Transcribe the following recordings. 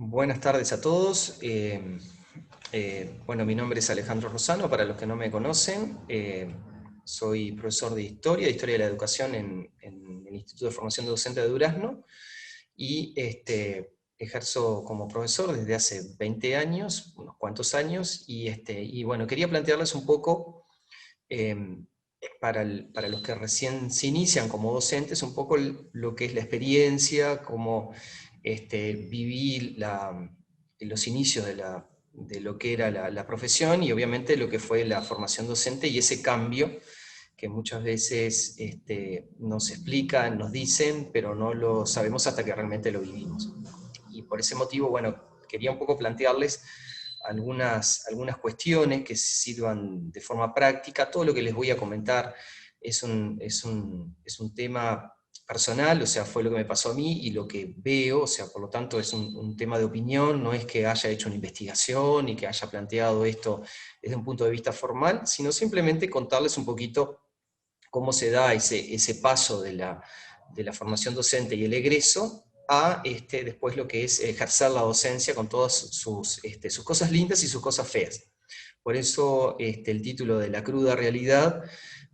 Buenas tardes a todos. Bueno, mi nombre es Alejandro Rosano, para los que no me conocen. Soy profesor de Historia de la Educación en el Instituto de Formación Docente de Durazno, y ejerzo como profesor desde hace 20 años, unos cuantos años, y bueno, quería plantearles un poco, eh, para los que recién se inician como docentes, un poco lo que es la experiencia, cómo viví los inicios de lo que era la profesión, y obviamente lo que fue la formación docente y ese cambio que muchas veces nos explican, nos dicen, pero no lo sabemos hasta que realmente lo vivimos. Y por ese motivo, bueno, quería un poco plantearles algunas cuestiones que sirvan de forma práctica. Todo lo que les voy a comentar es un tema personal, o sea, fue lo que me pasó a mí y lo que veo, o sea, por lo tanto es un tema de opinión, no es que haya hecho una investigación y que haya planteado esto desde un punto de vista formal, sino simplemente contarles un poquito cómo se da ese paso de la formación docente y el egreso a después lo que es ejercer la docencia con todas sus cosas lindas y sus cosas feas. Por eso el título de La cruda realidad,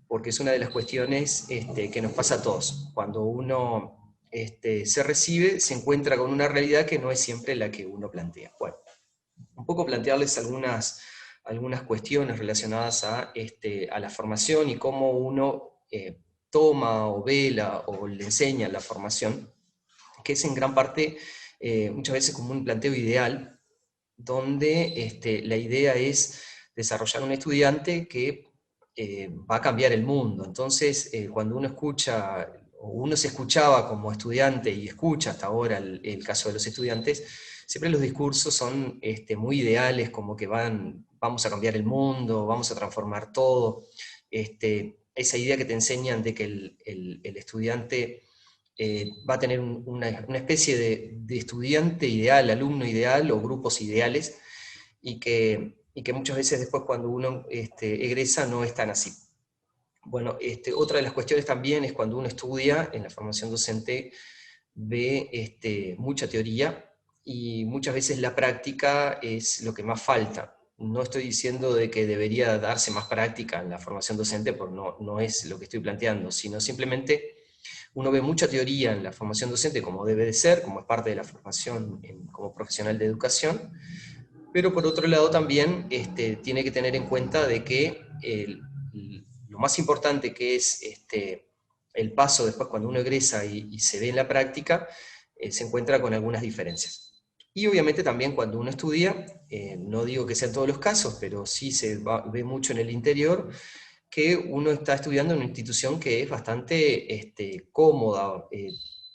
porque es una de las cuestiones que nos pasa a todos. Cuando uno se recibe, se encuentra con una realidad que no es siempre la que uno plantea. Bueno, un poco plantearles algunas cuestiones relacionadas a la formación y cómo uno toma o vela o le enseña la formación, que es en gran parte muchas veces como un planteo ideal, donde la idea es desarrollar un estudiante que va a cambiar el mundo. Entonces, cuando uno escucha, o uno se escuchaba como estudiante y escucha hasta ahora el caso de los estudiantes, siempre los discursos son muy ideales, como que vamos a cambiar el mundo, vamos a transformar todo. Esa idea que te enseñan de que el estudiante va a tener una especie de estudiante ideal, alumno ideal o grupos ideales, y que muchas veces después cuando uno egresa no es tan así. Bueno, otra de las cuestiones también es cuando uno estudia en la formación docente, ve mucha teoría y muchas veces la práctica es lo que más falta. No estoy diciendo de que debería darse más práctica en la formación docente, porque no es lo que estoy planteando, sino simplemente uno ve mucha teoría en la formación docente, como debe de ser, como es parte de la formación como profesional de educación, pero por otro lado también tiene que tener en cuenta de que lo más importante, que es el paso después cuando uno egresa y se ve en la práctica, se encuentra con algunas diferencias. Y obviamente también cuando uno estudia, no digo que sean todos los casos, pero sí ve mucho en el interior, que uno está estudiando en una institución que es bastante cómoda,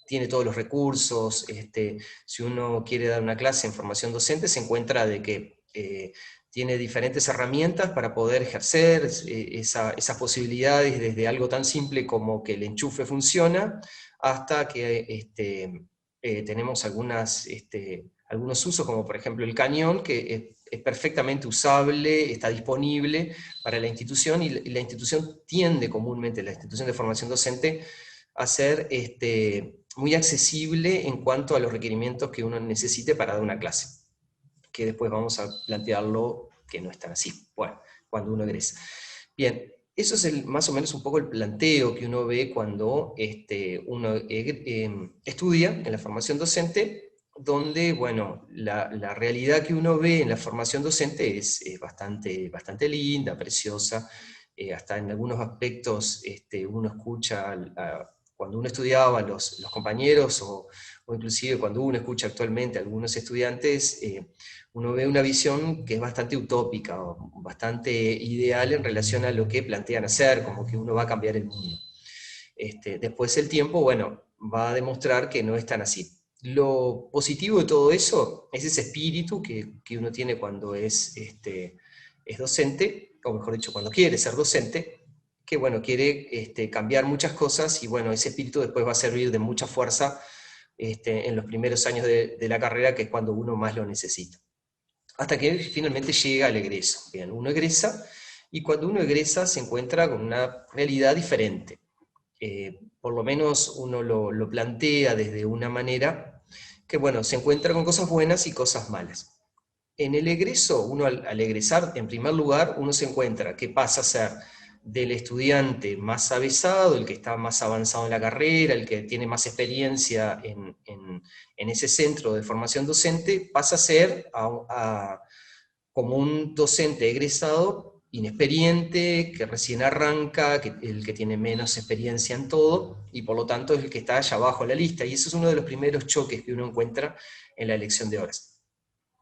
tiene todos los recursos. Si uno quiere dar una clase en formación docente, se encuentra de que tiene diferentes herramientas para poder ejercer esas posibilidades, desde algo tan simple como que el enchufe funciona, hasta que tenemos algunos usos, como por ejemplo el cañón, que es perfectamente usable, está disponible para la institución, y la institución tiende comúnmente, la institución de formación docente, a ser muy accesible en cuanto a los requerimientos que uno necesite para dar una clase, que después vamos a plantearlo que no es tan así, bueno, cuando uno egresa. Bien, eso es más o menos un poco el planteo que uno ve cuando uno estudia en la formación docente, donde, bueno, la realidad que uno ve en la formación docente es bastante linda, preciosa. Hasta en algunos aspectos uno escucha, cuando uno estudiaba, los compañeros, o inclusive cuando uno escucha actualmente a algunos estudiantes, uno ve una visión que es bastante utópica, o bastante ideal en relación a lo que plantean hacer, como que uno va a cambiar el mundo. Después el tiempo, bueno, va a demostrar que no es tan así. Lo positivo de todo eso es ese espíritu que uno tiene cuando es docente, o mejor dicho, cuando quiere ser docente, que bueno, quiere cambiar muchas cosas, y bueno, ese espíritu después va a servir de mucha fuerza en los primeros años de la carrera, que es cuando uno más lo necesita. Hasta que finalmente llega al egreso. Bien, uno egresa, y cuando uno egresa se encuentra con una realidad diferente. Por lo menos uno lo plantea desde una manera, que bueno, se encuentra con cosas buenas y cosas malas. En el egreso, uno al egresar, en primer lugar, uno se encuentra que pasa a ser del estudiante más avesado, el que está más avanzado en la carrera, el que tiene más experiencia en ese centro de formación docente, pasa a ser como un docente egresado inexperiente, que recién arranca, el que tiene menos experiencia en todo, y por lo tanto es el que está allá abajo en la lista, y eso es uno de los primeros choques que uno encuentra en la elección de horas.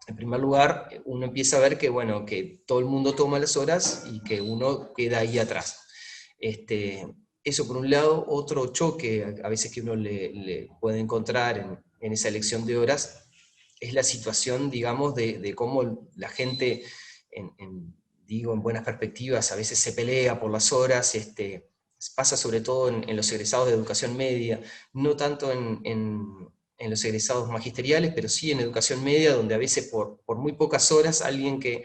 En primer lugar, uno empieza a ver que, bueno, que todo el mundo toma las horas y que uno queda ahí atrás. Eso por un lado. Otro choque a veces que uno le puede encontrar en esa elección de horas es la situación, digamos, de cómo la gente, digo, en buenas perspectivas, a veces se pelea por las horas. Pasa sobre todo en los egresados de educación media, no tanto en los egresados magisteriales, pero sí en educación media, donde a veces por muy pocas horas alguien que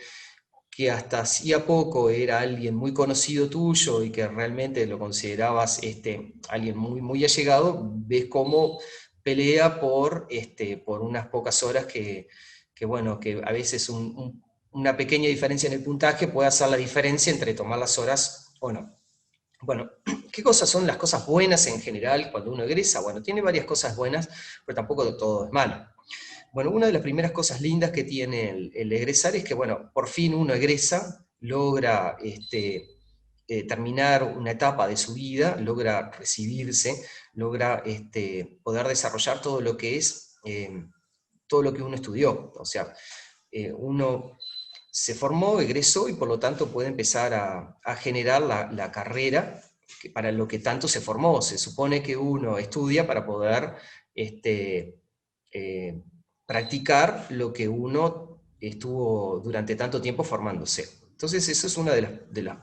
hasta hacía poco era alguien muy conocido tuyo y que realmente lo considerabas alguien muy, muy allegado, ves cómo pelea por unas pocas horas bueno, que a veces una pequeña diferencia en el puntaje puede hacer la diferencia entre tomar las horas o no. Bueno, ¿qué cosas son las cosas buenas en general cuando uno egresa? Bueno, tiene varias cosas buenas, pero tampoco todo es malo. Bueno, una de las primeras cosas lindas que tiene el egresar es que, bueno, por fin uno egresa, logra terminar una etapa de su vida, logra recibirse, logra poder desarrollar todo lo que es, todo lo que uno estudió. O sea, uno se formó, egresó y por lo tanto puede empezar a generar la carrera para lo que tanto se formó. Se supone que uno estudia para poder eh, practicar lo que uno estuvo durante tanto tiempo formándose. Entonces eso es uno de los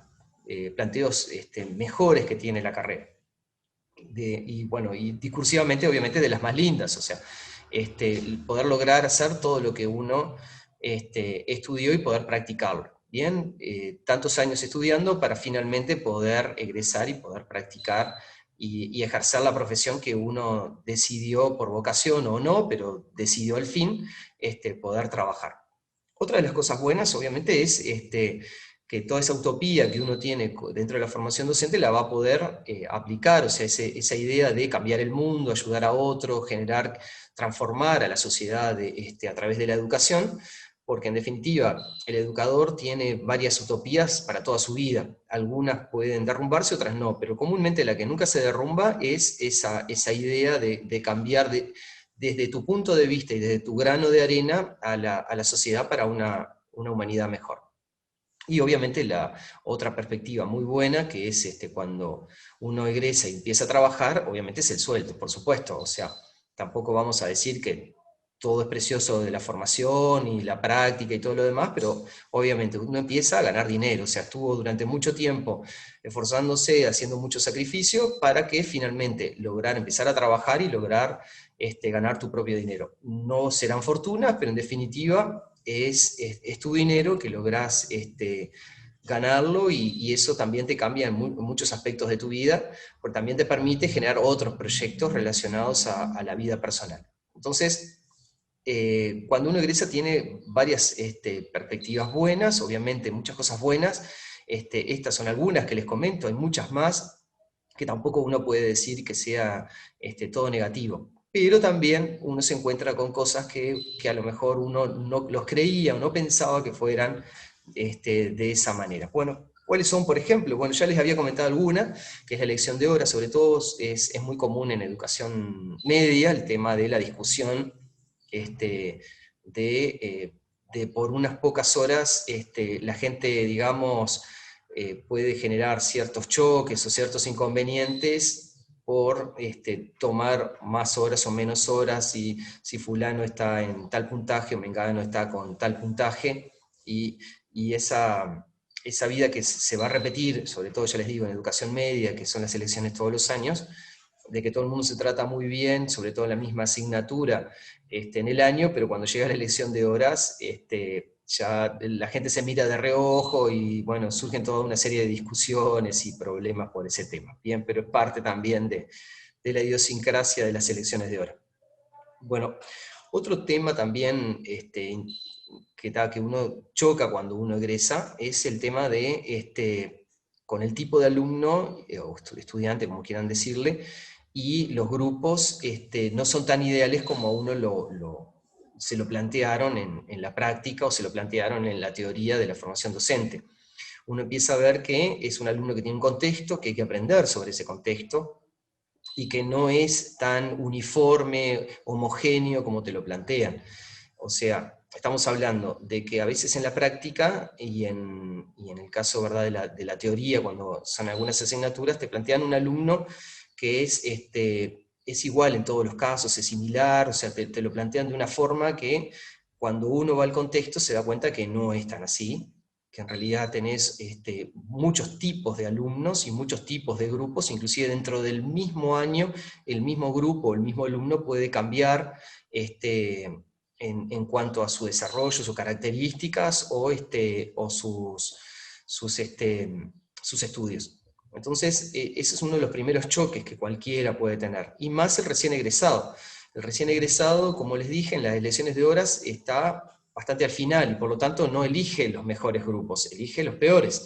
planteos mejores que tiene la carrera. Y bueno, y discursivamente obviamente de las más lindas, o sea, poder lograr hacer todo lo que uno estudió y poder practicarlo. Bien, tantos años estudiando para finalmente poder egresar y poder practicar y ejercer la profesión que uno decidió por vocación o no, pero decidió al fin poder trabajar. Otra de las cosas buenas, obviamente, es que toda esa utopía que uno tiene dentro de la formación docente la va a poder aplicar, o sea, esa idea de cambiar el mundo, ayudar a otro, generar, transformar a la sociedad a través de la educación, porque en definitiva el educador tiene varias utopías para toda su vida. Algunas pueden derrumbarse, otras no, pero comúnmente la que nunca se derrumba es esa idea de cambiar desde tu punto de vista y desde tu grano de arena a la sociedad para una humanidad mejor. Y obviamente la otra perspectiva muy buena, que es cuando uno egresa y empieza a trabajar, obviamente es el sueldo, por supuesto. O sea, tampoco vamos a decir que todo es precioso de la formación y la práctica y todo lo demás, pero obviamente uno empieza a ganar dinero. O sea, estuvo durante mucho tiempo esforzándose, haciendo mucho sacrificio para que finalmente lograr empezar a trabajar y lograr ganar tu propio dinero. No serán fortunas, pero en definitiva es tu dinero que lográs ganarlo y eso también te cambia en muchos aspectos de tu vida, porque también te permite generar otros proyectos relacionados a la vida personal. Entonces, cuando uno egresa tiene varias perspectivas buenas, obviamente muchas cosas buenas. Estas son algunas que les comento, hay muchas más que tampoco uno puede decir que sea todo negativo. Pero también uno se encuentra con cosas que a lo mejor uno no los creía o no pensaba que fueran de esa manera. Bueno, ¿cuáles son, por ejemplo? Bueno, ya les había comentado alguna, que es la elección de horas, sobre todo es muy común en educación media, el tema de la discusión de por unas pocas horas la gente, digamos, puede generar ciertos choques o ciertos inconvenientes por tomar más horas o menos horas, si fulano está en tal puntaje, mengano está con tal puntaje, y esa vida que se va a repetir, sobre todo ya les digo, en educación media, que son las elecciones todos los años, de que todo el mundo se trata muy bien, sobre todo en la misma asignatura en el año, pero cuando llega la elección de horas, ya la gente se mira de reojo y bueno, surgen toda una serie de discusiones y problemas por ese tema. Bien, pero es parte también de la idiosincrasia de las elecciones de horas. Bueno, Otro tema también que uno choca cuando uno egresa es el tema de, con el tipo de alumno, o estudiante, como quieran decirle, y los grupos no son tan ideales como uno se lo plantearon en la práctica o se lo plantearon en la teoría de la formación docente. Uno empieza a ver que es un alumno que tiene un contexto, que hay que aprender sobre ese contexto, y que no es tan uniforme, homogéneo como te lo plantean. O sea, estamos hablando de que a veces en la práctica y en el caso, ¿verdad?, de la teoría, cuando son algunas asignaturas, te plantean un alumno que es igual en todos los casos, es similar, o sea, te lo plantean de una forma que cuando uno va al contexto se da cuenta que no es tan así, que en realidad tenés muchos tipos de alumnos y muchos tipos de grupos, inclusive dentro del mismo año, el mismo grupo, el mismo alumno puede cambiar en cuanto a su desarrollo, sus características o sus estudios. Entonces, ese es uno de los primeros choques que cualquiera puede tener, y más el recién egresado. El recién egresado, como les dije, en las elecciones de horas está bastante al final, y por lo tanto no elige los mejores grupos, elige los peores.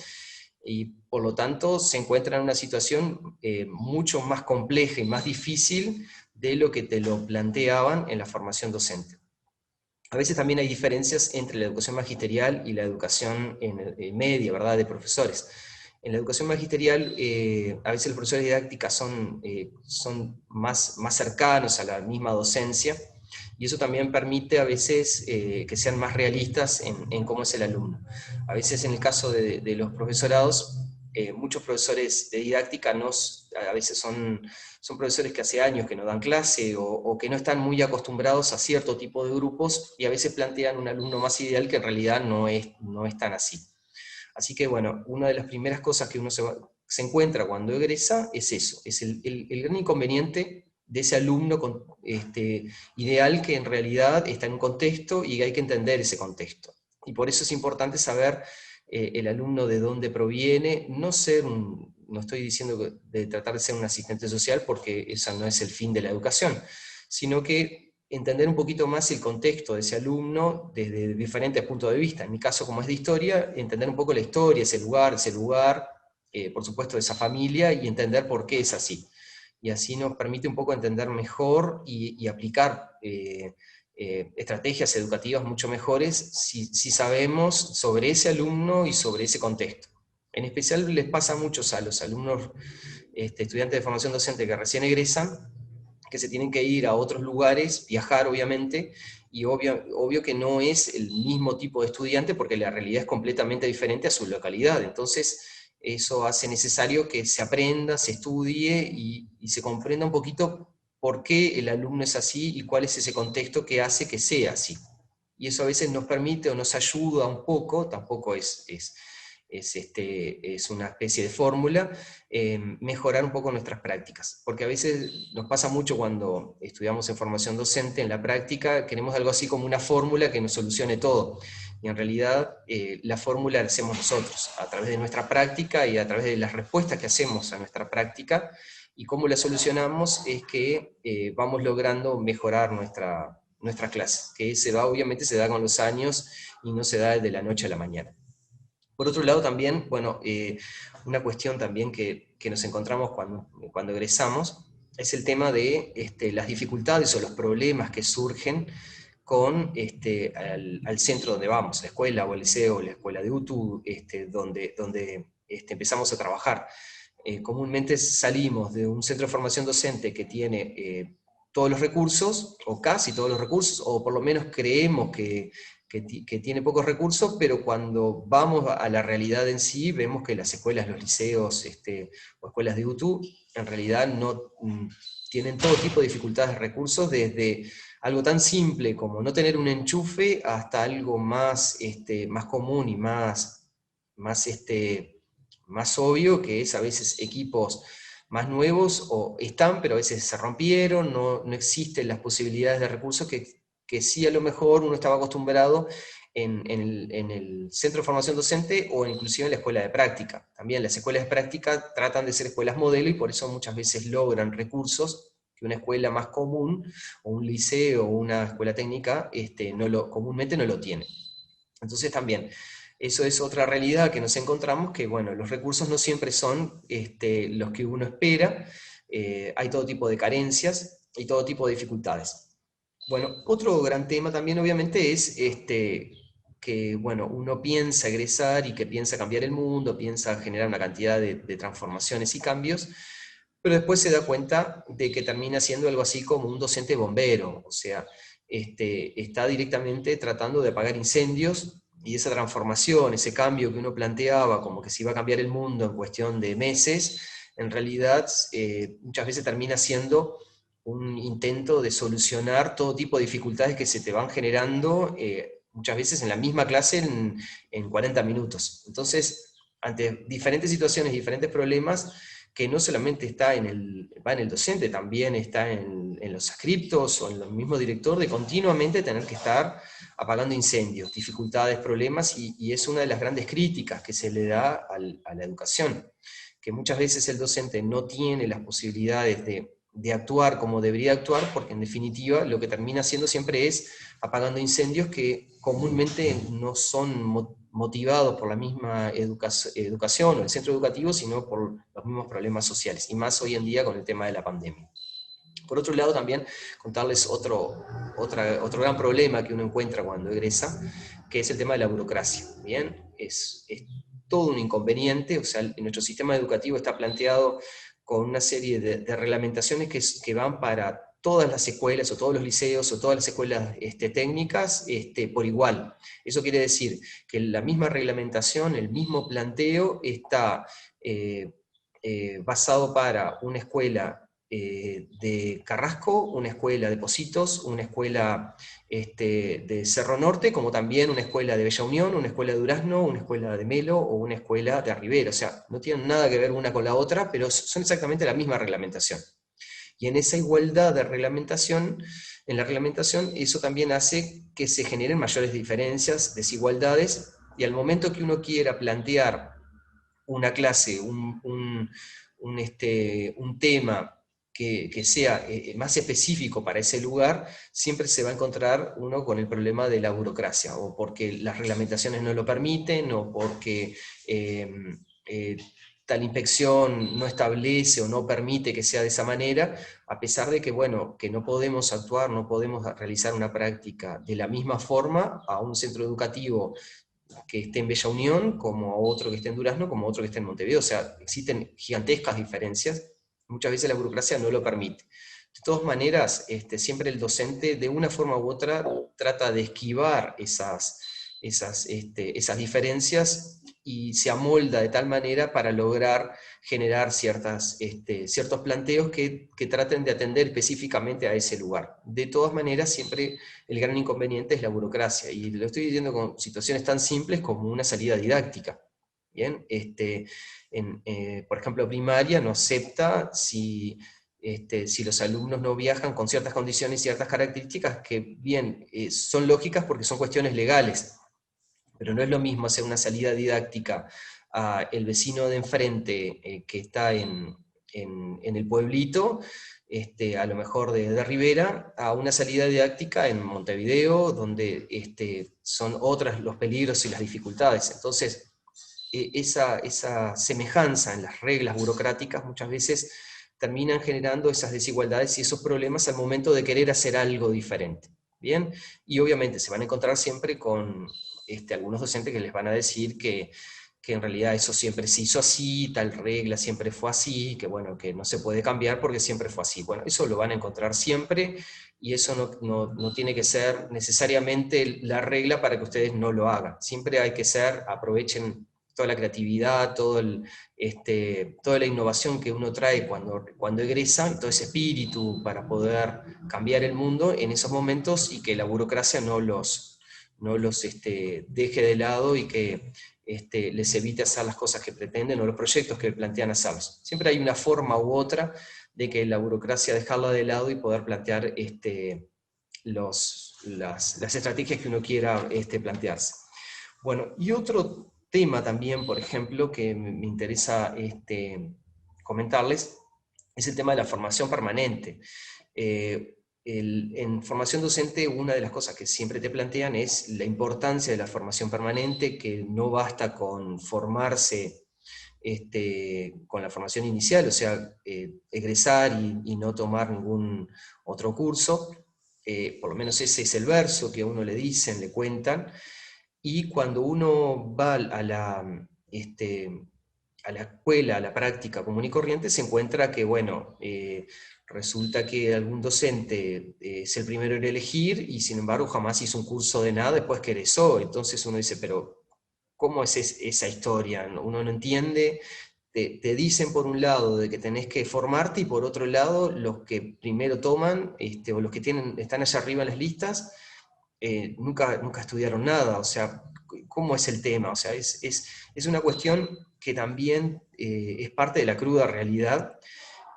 Y por lo tanto se encuentra en una situación mucho más compleja y más difícil de lo que te lo planteaban en la formación docente. A veces también hay diferencias entre la educación magisterial y la educación media, ¿verdad?, de profesores. En la educación magisterial, a veces los profesores de didáctica son más cercanos a la misma docencia, y eso también permite a veces que sean más realistas en cómo es el alumno. A veces en el caso de los profesorados, muchos profesores de didáctica a veces son profesores que hace años que no dan clase o que no están muy acostumbrados a cierto tipo de grupos, y a veces plantean un alumno más ideal que en realidad no es tan así. Así que bueno, una de las primeras cosas que uno se encuentra cuando egresa es eso, es el gran inconveniente de ese alumno ideal, que en realidad está en un contexto y hay que entender ese contexto. Y por eso es importante saber el alumno de dónde proviene, no estoy diciendo de tratar de ser un asistente social, porque ese no es el fin de la educación, sino que entender un poquito más el contexto de ese alumno desde diferentes puntos de vista. En mi caso, como es de historia, entender un poco la historia, ese lugar, por supuesto, de esa familia, y entender por qué es así. Y así nos permite un poco entender mejor y aplicar estrategias educativas mucho mejores si sabemos sobre ese alumno y sobre ese contexto. En especial les pasa mucho a los alumnos estudiantes de formación docente que recién egresan, que se tienen que ir a otros lugares, viajar obviamente, y obvio que no es el mismo tipo de estudiante, porque la realidad es completamente diferente a su localidad. Entonces, eso hace necesario que se aprenda, se estudie y se comprenda un poquito por qué el alumno es así y cuál es ese contexto que hace que sea así. Y eso a veces nos permite o nos ayuda un poco, tampoco es una especie de fórmula, mejorar un poco nuestras prácticas. Porque a veces nos pasa mucho cuando estudiamos en formación docente, en la práctica, queremos algo así como una fórmula que nos solucione todo. Y en realidad la fórmula la hacemos nosotros, a través de nuestra práctica y a través de las respuestas que hacemos a nuestra práctica, y cómo la solucionamos es que vamos logrando mejorar nuestra clase, que obviamente se da con los años y no se da de la noche a la mañana. Por otro lado también, bueno, una cuestión también que nos encontramos cuando egresamos es el tema de las dificultades o los problemas que surgen al centro donde vamos, la escuela o el liceo, la escuela de UTU, donde empezamos a trabajar. Comúnmente salimos de un centro de formación docente que tiene todos los recursos, o casi todos los recursos, o por lo menos creemos que tiene pocos recursos, pero cuando vamos a la realidad en sí, vemos que las escuelas, los liceos o escuelas de UTU, en realidad no tienen todo tipo de dificultades de recursos, desde algo tan simple como no tener un enchufe hasta algo más común y más obvio, que es a veces equipos más nuevos o están, pero a veces se rompieron, no existen las posibilidades de recursos que sí a lo mejor uno estaba acostumbrado en el centro de formación docente o inclusive en la escuela de práctica. También las escuelas de práctica tratan de ser escuelas modelo y por eso muchas veces logran recursos que una escuela más común, o un liceo, o una escuela técnica, comúnmente no lo tiene. Entonces también, eso es otra realidad que nos encontramos, que bueno, los recursos no siempre son los que uno espera, hay todo tipo de carencias y todo tipo de dificultades. Bueno, otro gran tema también obviamente es que bueno, uno piensa egresar y que piensa cambiar el mundo, piensa generar una cantidad de transformaciones y cambios, pero después se da cuenta de que termina siendo algo así como un docente bombero, o sea, está directamente tratando de apagar incendios, y esa transformación, ese cambio que uno planteaba como que se iba a cambiar el mundo en cuestión de meses, en realidad muchas veces termina siendo un intento de solucionar todo tipo de dificultades que se te van generando, muchas veces en la misma clase en 40 minutos. Entonces, ante diferentes situaciones, diferentes problemas, que no solamente va en el docente, también está en los scriptos o en el mismo director, de continuamente tener que estar apagando incendios, dificultades, problemas, y es una de las grandes críticas que se le da a la educación, que muchas veces el docente no tiene las posibilidades de actuar como debería actuar, porque en definitiva lo que termina haciendo siempre es apagando incendios que comúnmente no son motivados por la misma educación o el centro educativo, sino por los mismos problemas sociales, y más hoy en día con el tema de la pandemia. Por otro lado, también contarles otro gran problema que uno encuentra cuando egresa, que es el tema de la burocracia. Bien, es todo un inconveniente, o sea, nuestro sistema educativo está planteado con una serie de reglamentaciones que van para todas las escuelas o todos los liceos o todas las escuelas técnicas por igual. Eso quiere decir que la misma reglamentación, el mismo planteo está basado para una escuela de Carrasco, una escuela de Pocitos, una escuela de Cerro Norte, como también una escuela de Bella Unión, una escuela de Durazno, una escuela de Melo o una escuela de Rivera. O sea, no tienen nada que ver una con la otra, pero son exactamente la misma reglamentación. Y en esa igualdad de reglamentación, en la reglamentación, eso también hace que se generen mayores diferencias, desigualdades, y al momento que uno quiera plantear una clase, un tema que sea más específico para ese lugar, siempre se va a encontrar uno con el problema de la burocracia, o porque las reglamentaciones no lo permiten, o porque eh, eh, tal inspección no establece o no permite que sea de esa manera, a pesar de que, bueno, que no podemos actuar, no podemos realizar una práctica de la misma forma a un centro educativo que esté en Bella Unión, como otro que esté en Durazno, como otro que esté en Montevideo. O sea, existen gigantescas diferencias, muchas veces la burocracia no lo permite. De todas maneras, siempre el docente, de una forma u otra, trata de esquivar esas diferencias, y se amolda de tal manera para lograr generar ciertos planteos que traten de atender específicamente a ese lugar. De todas maneras, siempre el gran inconveniente es la burocracia, y lo estoy diciendo con situaciones tan simples como una salida didáctica. Bien, por ejemplo, primaria no acepta si los alumnos no viajan con ciertas condiciones y ciertas características que, bien, son lógicas porque son cuestiones legales, pero no es lo mismo hacer una salida didáctica a el vecino de enfrente que está en el pueblito, a lo mejor de Rivera, a una salida didáctica en Montevideo, donde son otros los peligros y las dificultades. Entonces, esa semejanza en las reglas burocráticas muchas veces terminan generando esas desigualdades y esos problemas al momento de querer hacer algo diferente. Bien, y obviamente se van a encontrar siempre con algunos docentes que les van a decir que en realidad eso siempre se hizo así, tal regla siempre fue así, que bueno, que no se puede cambiar porque siempre fue así. Bueno, eso lo van a encontrar siempre, y eso no tiene que ser necesariamente la regla para que ustedes no lo hagan. Siempre hay que aprovechen toda la creatividad, toda la innovación que uno trae cuando egresa, todo ese espíritu para poder cambiar el mundo en esos momentos, y que la burocracia no los deje de lado, y que les evite hacer las cosas que pretenden o los proyectos que plantean hacerlos. Siempre hay una forma u otra de que la burocracia dejarla de lado y poder plantear las estrategias que uno quiera plantearse. Bueno, y otro tema también, por ejemplo, que me interesa comentarles, es el tema de la formación permanente. En formación docente, una de las cosas que siempre te plantean es la importancia de la formación permanente, que no basta con formarse con la formación inicial, o sea, egresar y no tomar ningún otro curso. Por lo menos ese es el verso que a uno le dicen, le cuentan, y cuando uno va a la escuela, a la práctica común y corriente, se encuentra que, bueno, resulta que algún docente es el primero en elegir y sin embargo jamás hizo un curso de nada después que egresó. Entonces uno dice, pero ¿cómo es esa historia? Uno no entiende. Te dicen por un lado de que tenés que formarte y por otro lado los que primero toman, o los que están allá arriba en las listas, nunca estudiaron nada. O sea, ¿cómo es el tema? O sea, es una cuestión que también es parte de la cruda realidad,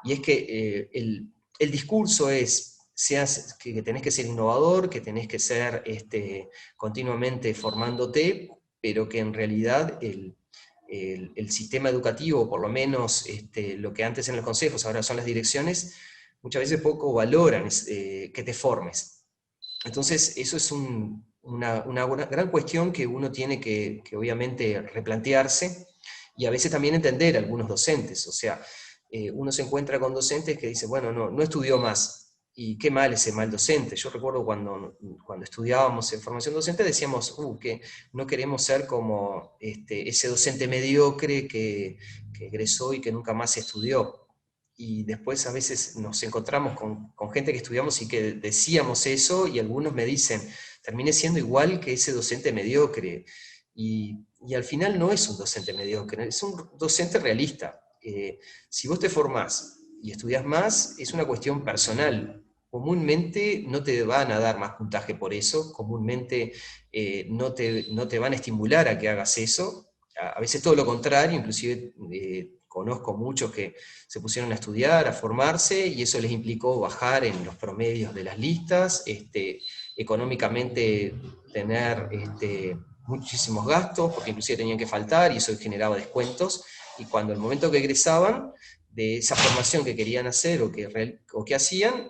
y es que el discurso es que tenés que ser innovador, que tenés que ser continuamente formándote, pero que en realidad el sistema educativo, por lo menos lo que antes eran los consejos, ahora son las direcciones, muchas veces poco valoran que te formes. Entonces, eso es una gran cuestión que uno tiene que obviamente replantearse, y a veces también entender a algunos docentes. O sea, uno se encuentra con docentes que dicen, bueno, no estudió más, y qué mal ese mal docente. Yo recuerdo cuando estudiábamos en formación docente decíamos, que no queremos ser como ese docente mediocre que egresó y que nunca más estudió. Y después a veces nos encontramos con gente que estudiamos y que decíamos eso, y algunos me dicen, terminé siendo igual que ese docente mediocre. Y al final no es un docente mediocre, es un docente realista. Si vos te formás y estudias más, es una cuestión personal. Comúnmente no te van a dar más puntaje por eso, comúnmente no te van a estimular a que hagas eso. A veces todo lo contrario, inclusive conozco muchos que se pusieron a estudiar, a formarse, y eso les implicó bajar en los promedios de las listas, económicamente tener muchísimos gastos, porque inclusive tenían que faltar y eso generaba descuentos, y cuando el momento que egresaban de esa formación que querían hacer o que hacían,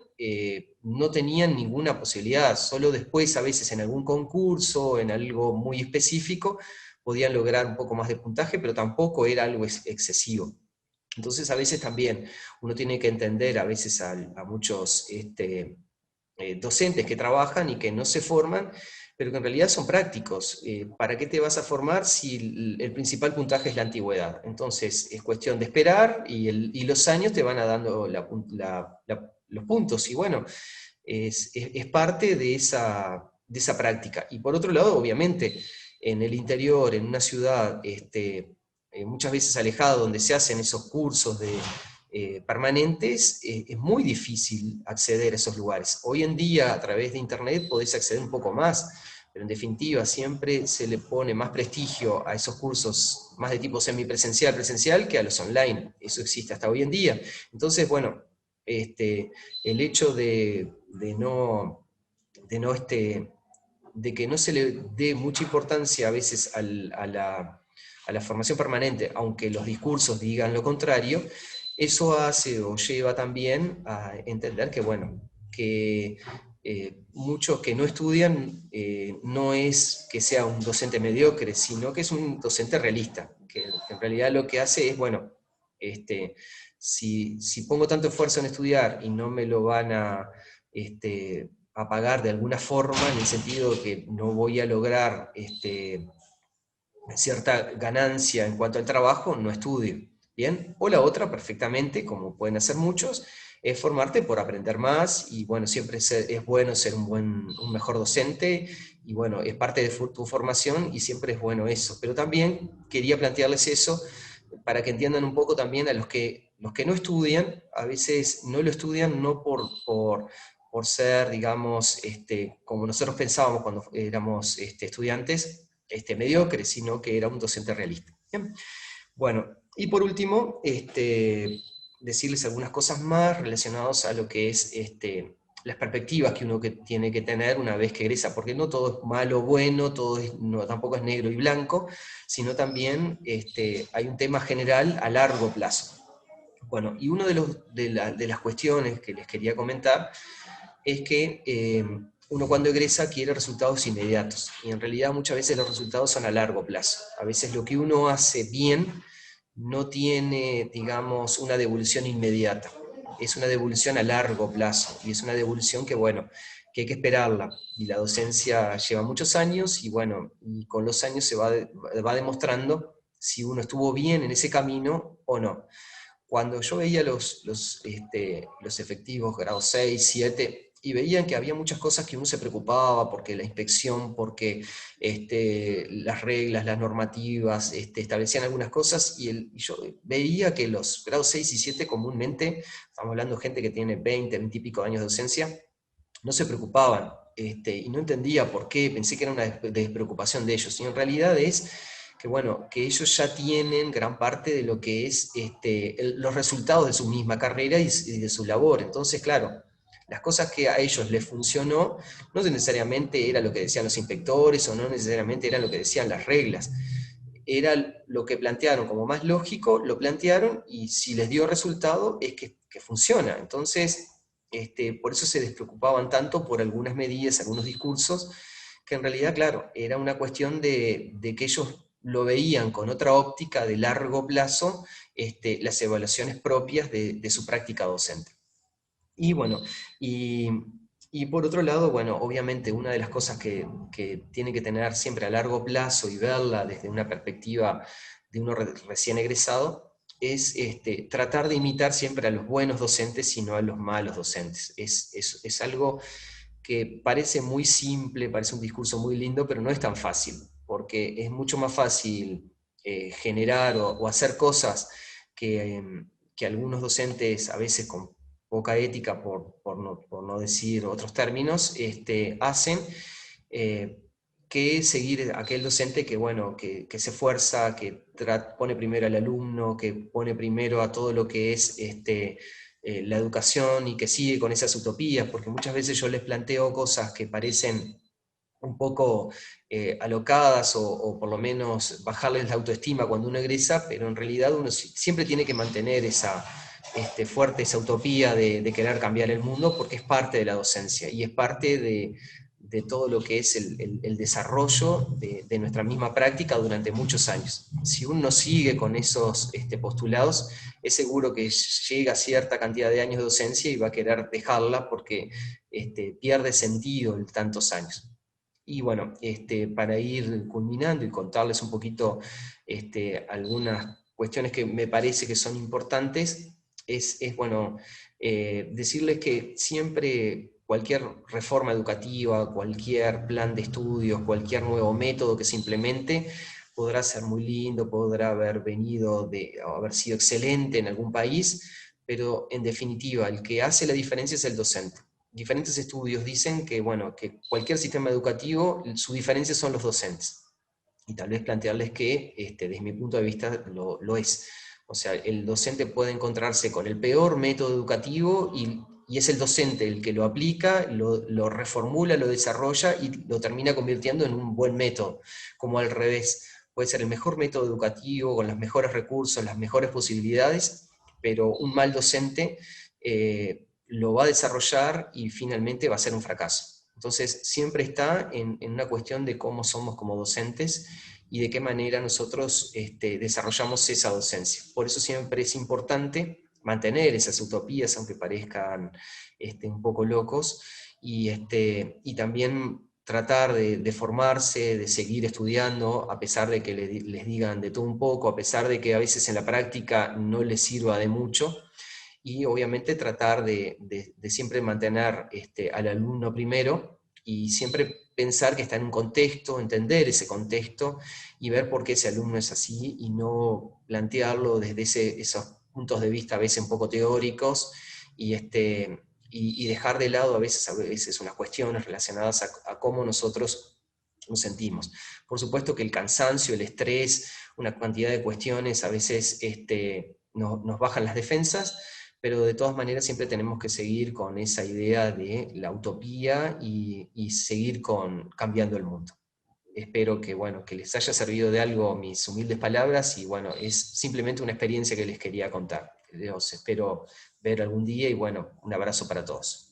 no tenían ninguna posibilidad. Solo después, a veces en algún concurso, en algo muy específico, podían lograr un poco más de puntaje, pero tampoco era algo excesivo. Entonces a veces también uno tiene que entender a veces a muchos docentes que trabajan y que no se forman, pero que en realidad son prácticos. ¿Para qué te vas a formar si el principal puntaje es la antigüedad? Entonces es cuestión de esperar, y los años te van a dando los puntos, y bueno, es parte de esa práctica. Y por otro lado, obviamente, en el interior, en una ciudad muchas veces alejada, donde se hacen esos cursos permanentes, es muy difícil acceder a esos lugares. Hoy en día, a través de Internet, podés acceder un poco más, pero en definitiva siempre se le pone más prestigio a esos cursos más de tipo semipresencial, presencial, que a los online. Eso existe hasta hoy en día. Entonces, bueno, el hecho de que no se le dé mucha importancia a veces a la formación permanente, aunque los discursos digan lo contrario, eso hace o lleva también a entender que, bueno, que muchos que no estudian, no es que sea un docente mediocre, sino que es un docente realista, que en realidad lo que hace es, bueno, si pongo tanto esfuerzo en estudiar y no me lo van a pagar de alguna forma, en el sentido de que no voy a lograr cierta ganancia en cuanto al trabajo, no estudio. ¿Bien? O la otra, perfectamente, como pueden hacer muchos, es formarte por aprender más, y bueno, siempre es bueno ser un mejor docente, y bueno, es parte de tu formación y siempre es bueno eso. Pero también quería plantearles eso para que entiendan un poco también a los que no estudian. A veces no lo estudian no por ser, digamos, como nosotros pensábamos cuando éramos estudiantes, mediocres, sino que era un docente realista. ¿Bien? Bueno, y por último, decirles algunas cosas más relacionadas a lo que es las perspectivas que uno tiene que tener una vez que egresa, porque no todo es malo o bueno, tampoco es negro y blanco, sino también hay un tema general a largo plazo. Bueno, y una de las cuestiones que les quería comentar es que uno cuando egresa quiere resultados inmediatos, y en realidad muchas veces los resultados son a largo plazo. A veces lo que uno hace bien no tiene, digamos, una devolución inmediata, es una devolución a largo plazo, y es una devolución que, bueno, que hay que esperarla, y la docencia lleva muchos años, y bueno, y con los años va demostrando si uno estuvo bien en ese camino o no. Cuando yo veía los efectivos grado 6 7 y veían que había muchas cosas que uno se preocupaba, porque la inspección, porque las reglas, las normativas, establecían algunas cosas, y yo veía que los grados 6 y 7 comúnmente, estamos hablando de gente que tiene 20 y pico de años de docencia, no se preocupaban, y no entendía por qué, pensé que era una despreocupación de ellos, y en realidad es que, bueno, que ellos ya tienen gran parte de lo que es los resultados de su misma carrera y de su labor. Entonces, claro, las cosas que a ellos les funcionó no necesariamente era lo que decían los inspectores, o no necesariamente era lo que decían las reglas, era lo que plantearon como más lógico, lo plantearon, y si les dio resultado es que funciona. Entonces, por eso se despreocupaban tanto por algunas medidas, algunos discursos, que en realidad, claro, era una cuestión de que ellos lo veían con otra óptica de largo plazo, las evaluaciones propias de su práctica docente. Y bueno, y, y por otro lado, bueno, obviamente una de las cosas que tiene que tener siempre a largo plazo y verla desde una perspectiva de uno recién egresado, es tratar de imitar siempre a los buenos docentes y no a los malos docentes. Es algo que parece muy simple, parece un discurso muy lindo, pero no es tan fácil, porque es mucho más fácil generar o hacer cosas que algunos docentes, a veces con poca ética, por no decir otros términos, hacen, eh, que seguir aquel docente que, bueno, que se esfuerza, que pone primero al alumno, que pone primero a todo lo que es la educación, y que sigue con esas utopías, porque muchas veces yo les planteo cosas que parecen un poco alocadas, o por lo menos bajarles la autoestima cuando uno egresa, pero en realidad uno siempre tiene que mantener fuerte esa utopía de querer cambiar el mundo, porque es parte de la docencia y es parte de todo lo que es el desarrollo de nuestra misma práctica durante muchos años. Si uno sigue con esos postulados, es seguro que llega a cierta cantidad de años de docencia y va a querer dejarla, porque pierde sentido en tantos años. Y bueno, para ir culminando y contarles un poquito algunas cuestiones que me parece que son importantes, bueno, decirles que siempre cualquier reforma educativa, cualquier plan de estudios, cualquier nuevo método que se implemente, podrá ser muy lindo, podrá haber venido o haber sido excelente en algún país, pero en definitiva el que hace la diferencia es el docente. Diferentes estudios dicen que, bueno, que cualquier sistema educativo, su diferencia son los docentes. Y tal vez plantearles que, desde mi punto de vista, lo es. O sea, el docente puede encontrarse con el peor método educativo, y es el docente el que lo aplica, lo reformula, lo desarrolla y lo termina convirtiendo en un buen método. Como al revés, puede ser el mejor método educativo, con los mejores recursos, las mejores posibilidades, pero un mal docente lo va a desarrollar y finalmente va a ser un fracaso. Entonces, siempre está en una cuestión de cómo somos como docentes y de qué manera nosotros desarrollamos esa docencia. Por eso siempre es importante mantener esas utopías, aunque parezcan un poco locos, y también tratar de formarse, de seguir estudiando, a pesar de que les digan de todo un poco, a pesar de que a veces en la práctica no les sirva de mucho, y obviamente tratar de siempre mantener al alumno primero, y siempre pensar que está en un contexto, entender ese contexto y ver por qué ese alumno es así, y no plantearlo desde esos puntos de vista a veces un poco teóricos, y dejar de lado a veces unas cuestiones relacionadas a cómo nosotros nos sentimos. Por supuesto que el cansancio, el estrés, una cantidad de cuestiones a veces nos bajan las defensas, pero de todas maneras siempre tenemos que seguir con esa idea de la utopía, y seguir cambiando el mundo. Espero que, bueno, que les haya servido de algo mis humildes palabras, y bueno, es simplemente una experiencia que les quería contar. los espero ver algún día y bueno, un abrazo para todos.